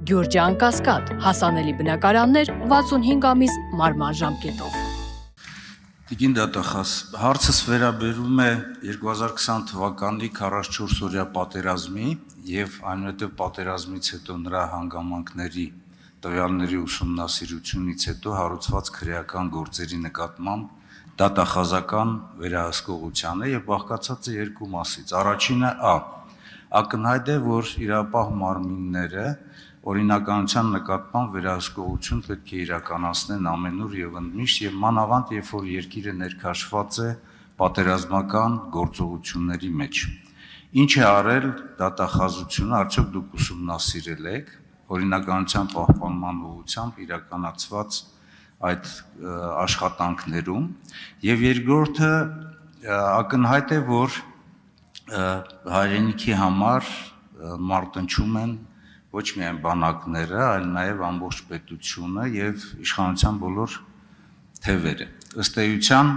Գյուրջան Կասկադ, հասանելի բնակարաններ 65 ամիս մարման ժամկետով։ Տիկին դատախազ, հարցս վերաբերում է 2020 թվականի 44-օրյա պատերազմի և այնուհետև պատերազմից հետո նրա հանգամանքների տվյալների ուսումնասիրությունից հետո հարուցված քրեական գործերի նկատմամբ դատախազական վերահսկողությանը և բաղկացած է երկու մասից։ Առաջինը ակնհայտ է, որ իրապահ մարմինները օրինականության նկատմամբ վերահսկողություն պետք է իրականացնեն ամենուր և ընդմիշտ և մանավանդ, երբ որ երկիրը ներքաշված է պատերազմական գործողությունների մեջ։ Ինչ է արել դատախազությունը, արդյոք դուք ուսումնասիրել եք օրինականության պահպանման ուղղությամբ իրականացված այդ աշխատանքներում, և երկրորդը ակնհայտ է, որ հայրենիքի համար մարտնչում են ոչ միայն բանակները, այլ նաև ամբողջ պետությունը և իշխանության բոլոր թևերը։ Ըստ էության,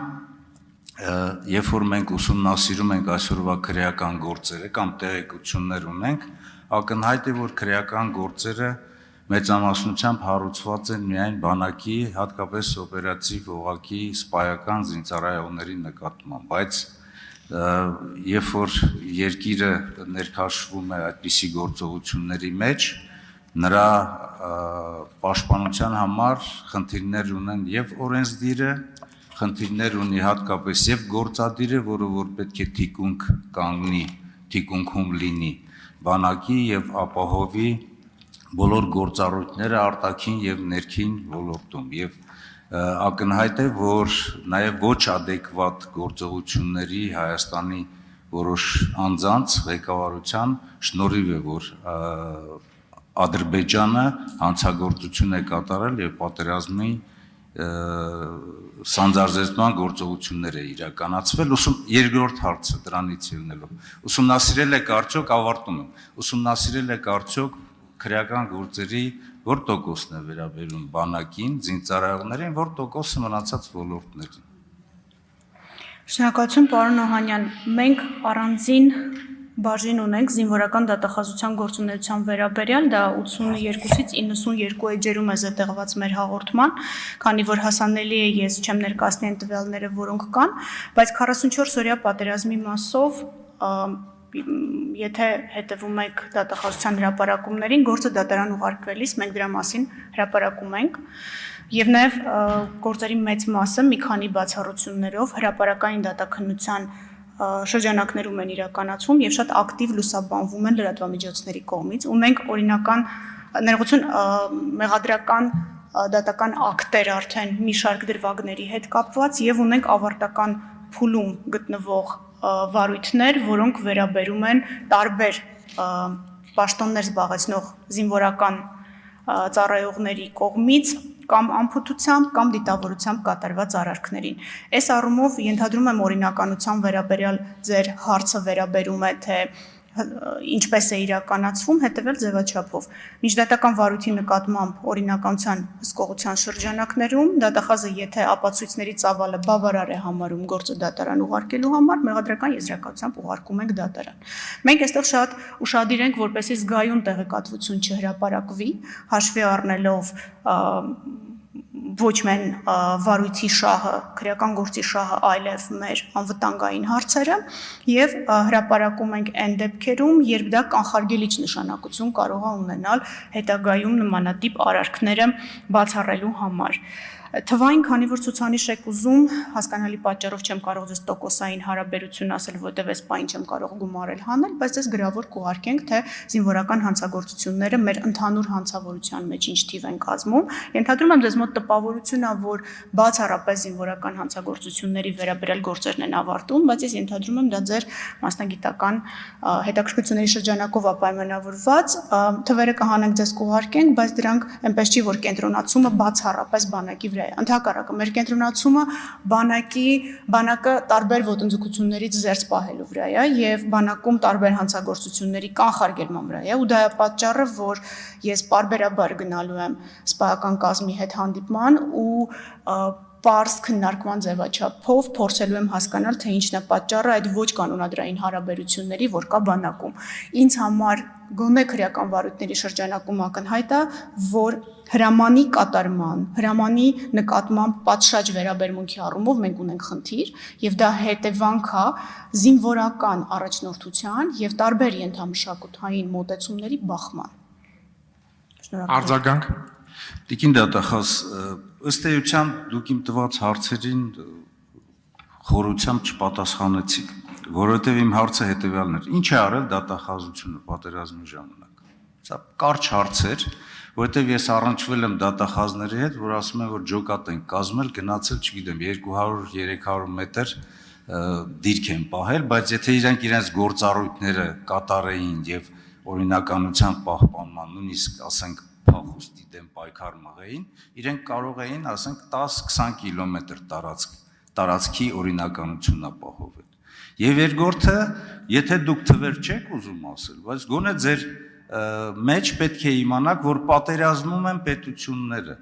երբ որ մենք ուսումնասիրում ենք այսօրվա քրեական գործերը կամ տեղեկություններ ունենք, ակնհայտ է, որ քրեական գործերը մեծամասնությամբ հարուցված են միայն բանակի, հատկապես օպերատիվ օղակի սպայական զինծառայողների նկատմամբ, բայց երբ որ երկիրը ներքաշվում է այդպիսի գործողությունների մեջ, նրա պաշտպանության համար խնդիրներ ունեն և օրենսդիրը, խնդիրներ ունի հատկապես և գործադիրը, որը որ պետք է թիկունք կանգնի, թիկունքում լինի բանակի և ապահովի բոլոր գործառույթները արտաքին և ներքին ոլորտում և ակնհայտ է, որ նաև ոչ ադեկվատ գործողությունների Հայաստանի որոշ անձանց ղեկավարության շնորհիվ է, որ Ադրբեջանը հանցագործություն է կատարել և պատերազմի սանձազերծման գործողություններ է իրականացվել։ Երկրորդ հարցը դրանից ելնելով, ուսումնասիրել եք արդյոք, ավարտում եմ, ուսումնասիրել եք արդյոք քրեական գործերի որ տոկոսն է վերաբերում բանակին, զինծառայողներին, որ տոկոսը մնացած ոլորտներին։ Շնորհակալություն, պարոն Օհանյան, մենք առանձին բաժին ունենք զինվորական դատախազության գործունեության վերաբերյալ, դա 82-ից 92 էջերում է զետեղված մեր հաղորդման, քանի որ հասանելի է, ես չեմ ներկայացնի այն տվյալները, որոնք կան, բայց 44-օրյա պատերազմի մասով եթե հետևում եք դատախազության հրապարակումներին, գործը դատարան ուղարկվելիս մենք դրա մասին հրապարակում ենք և նաև գործերի մեծ մասը մի քանի բացառություններով հրապարակային դատաքննության շրջանակներում են իրականացվում և շատ ակտիվ լուսաբանվում են լրատվամիջոցների կողմից։ Ունենք օրինական ներողություն մեղադրական դատական ակտեր արդեն մի շարք դրվագների հետ կապված և ունենք ավարտական փուլում գտնվող վարույթներ, որոնք վերաբերում են տարբեր պաշտոններ զբաղեցնող զինվորական ծառայողների կողմից կամ անփութությամբ կամ դիտավորությամբ կատարված արարքներին։ Այս առումով ենթադրում եմ օրինականության վերաբերյալ ձեր հարցը վերաբերում է, թե ինչպես է իրականացվում, հետևել ձևաչափով։ Միջդատական վարույթի նկատմամբ օրինականության հսկողության շրջանակներում դատախազը, եթե ապացույցների ծավալը բավարար է համարում գործը դատարան ուղարկելու համար, մեղադրական եզրակացությամբ ուղարկում ենք դատարան։ Մենք այստեղ շատ ուշադիր ենք, որպեսզի զգայուն տեղեկատվություն չհրապարակվի, հաշվի առնելով ոչ միայն վարույթի շահը, քրեական գործի շահը, այլև մեր անվտանգային հարցերը և հրապարակում ենք այն դեպքերում, երբ դա կանխարգելիչ նշանակություն կարող է ունենալ հետագայում նմանատիպ արարքները բացառելու համար։ Թվային, քանի որ ցուցանիշ եք ուզում, հասկանալի պատճառով չեմ կարող ձեզ տոկոսային հարաբերություն ասել, որտև այս պահին չեմ կարող գումարել հանել, բայց ձեզ գրավոր կուղարկենք, թե զինվորական հանցագործությունները մեր ընդհանուր հանցավորության մեջ ինչ թիվ են կազմում։ Ենթադրում եմ ձեզ մոտ տպավորություն է, որ բացառապես զինվորական հանցագործությունների վերաբերյալ գործերն են ավարտում, բայց ես ենթադրում եմ դա ձեր մասնագիտական հետաքրքրությունների շրջանակով պայմանավորված, թվերը կհանենք ձեզ կուղարկենք, բայց դրանք այնպես չի, որ կենտրոնացումը բացառապես բանակի վրա է։ Ընդհակառակը, մեր կենտրոնացումը բանակը տարբեր ոտնձգություններից զերծ պահելու վրա է և բանակում տարբեր հանցագործությունների կանխարգելման վրա է, ու դա է պատճառը, որ ես պարբերաբար գնալու եմ սպայական կազմի հետ հանդիպման ու պարզ քննարկման ձևաչափով փորձելու եմ հասկանալ, թե ինչն է պատճառը այդ ոչ կանոնադրային հարաբերությունների, որ կա բանակում։ Ինձ համար գոնե քրեական վարույթների շրջանակում ակնհայտ է, որ հրամանի կատարման, հրամանի նկատմամբ պատշաճ վերաբերմունքի առումով մենք ունենք խնդիր, եւ դա հետևանք է զինվորական առաջնորդության եւ տարբեր ենթամշակութային մոտեցումների բախման։ Արձագանք։ Տիկին դատախազ, ըստ էության դուք իմ տված հարցերին խորությամբ չպատասխանեցիք, որովհետև իմ հարցը հետևյալն էր. ինչ է արել դատախազությունը պատերազմի ժամանակ։ Սա կարճ հարց էր, որովհետև ես առնչվել եմ դատախազների հետ, որ ասում են, որ ջոկատ են կազմել, գնացել, չգիտեմ, 200-300 մետր դիրք են պահել, բայց եթե իրենք իրենց գործառույթները կատարեին եւ օրինականության պահպանման, նույնիսկ ասենք փախուստի դեմ պայքար մղեին, իրենք կարող էին, ասենք 10-20 կիլոմետր տարածքի օրինականություն ապահովել։ Եվ երկրորդը, եթե դուք թվեր չեք ուզում ասել, բայց գոնե ձեր մեջ պետք է իմանաք, որ պատերազմում են պետությունները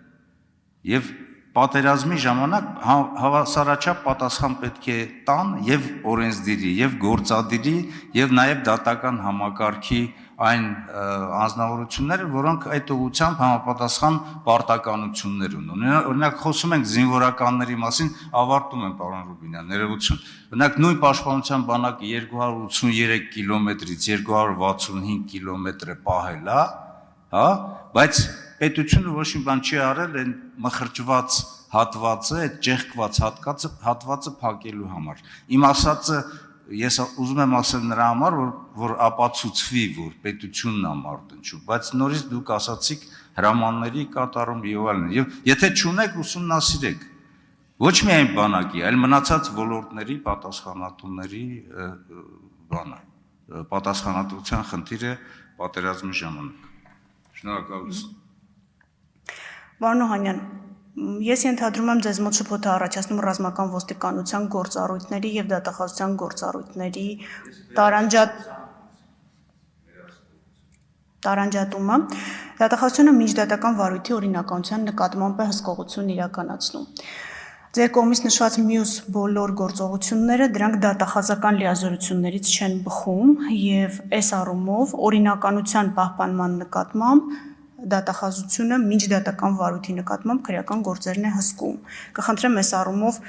եւ պատերազմի ժամանակ հավասարաչափ պատասխան պետք է տան եւ օրենսդիրի, եւ գործադիրի, եւ նաեւ դատական համակարգի այն անձնավորությունները, որոնք այդ ուղղությամբ համապատասխան պարտականություններ ունեն։ Օրինակ խոսում ենք զինվորականների մասին, ավարտում եմ, պարոն Ռուբինյան, ներողություն։ Օրինակ նույն պաշտպանության բանակը 283 կիլոմետրից 265 կիլոմետր է պահել, հա, բայց պետությունը ոչ մի բան չի արել այն մխրճված հատվածը, այդ ճեղքված հատվածը փակելու համար։ Իմ ասածը ես ուզում եմ ասել նրա համար, որ ապացուցվի, որ պետությունն է մարտնչում, բայց նորից դուք ասացիք հրամանների կատարում եւ այլն։ Եվ եթե չունեք, ուսումնասիրեք ոչ միայն բանակի, այլ մնացած ոլորտների պատասխանատուների բանը, պատասխանատվության խնդիրը պատերազմի ժամանակ։ Շնորհակալություն։ Պարոն Օհանյան, ես ենթադրում եմ ձեզ մոտ շփոթ է առաջացնում ռազմական ոստիկանության գործառույթների եւ դատախազության գործառույթների տարանջատումը։ Դատախազությունը միջդատական վարույթի օրինականության նկատմամբ է հսկողություն իրականացնում։ Ձեր կողմից նշված մյուս բոլոր գործողությունները դրանք դատախազական լիազորություններից չեն բխում եւ այս առումով օրինականության պահպանման նկատմամբ դատախազությունը միջդատական վարույթի նկատմամբ քրեական գործերն է հսկում։ Կխնդրեմ այս առումով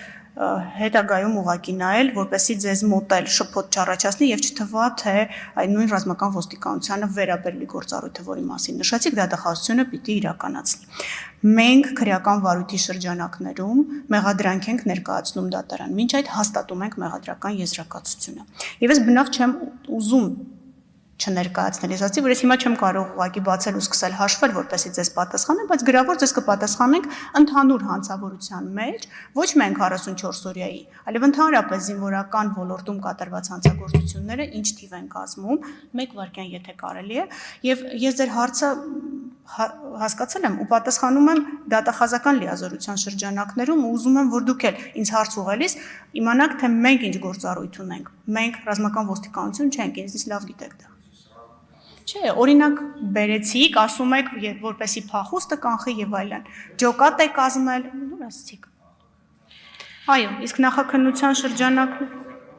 հետագայում ուղղակի նայել, որպեսզի ձեզ մոտ էլ շփոթ չառաջացնի եւ չթվա, թե այն նույն ռազմական ոստիկանությանը վերաբերելի գործառույթը, որի մասին նշեցիք, դատախազությունը պիտի իրականացնի։ Մենք քրեական վարույթի շրջանակներում մեղադրանք ենք ներկայացնում դատարան, մինչ այդ հաստատում ենք մեղադրական եզրակացությունը։ Եվ ես բնավ չեմ ուզում չներկայացնել, ես ասացի, որ ես հիմա չեմ կարող ուղղակի բացել ու սկսել հաշվել, որպեսզի ձեզ պատասխանեմ, բայց գրավոր ձեզ կպատասխանենք ընդհանուր հանցավորության մեջ, ոչ միայն 44 օրյայի, այլև ընդհանրապես զինվորական ոլորտում կատարված հանցագործությունները ինչ թիվ են կազմում, 1 վայրկյան եթե կարելի է, եւ ես ձեր հարցը հասկացել եմ ու պատասխանում եմ դատախազական լիազորության շրջանակներում ու ուզում եմ, որ դուք էլ ինձ հարց ուղղելիս իմանաք, թե մենք ինչ գործառույթ ունենք։ Մենք ռազմական ոստիկանություն չենք, ինձ լավ գիտեք դա։ Չէ, օրինակ բերեցիք, ասում եք, որպեսի փախուստը կանխի եւ այլն։ Ջոկատ է կազմել, նոր ասացիք։ Այո, իսկ նախաքննության շրջանակն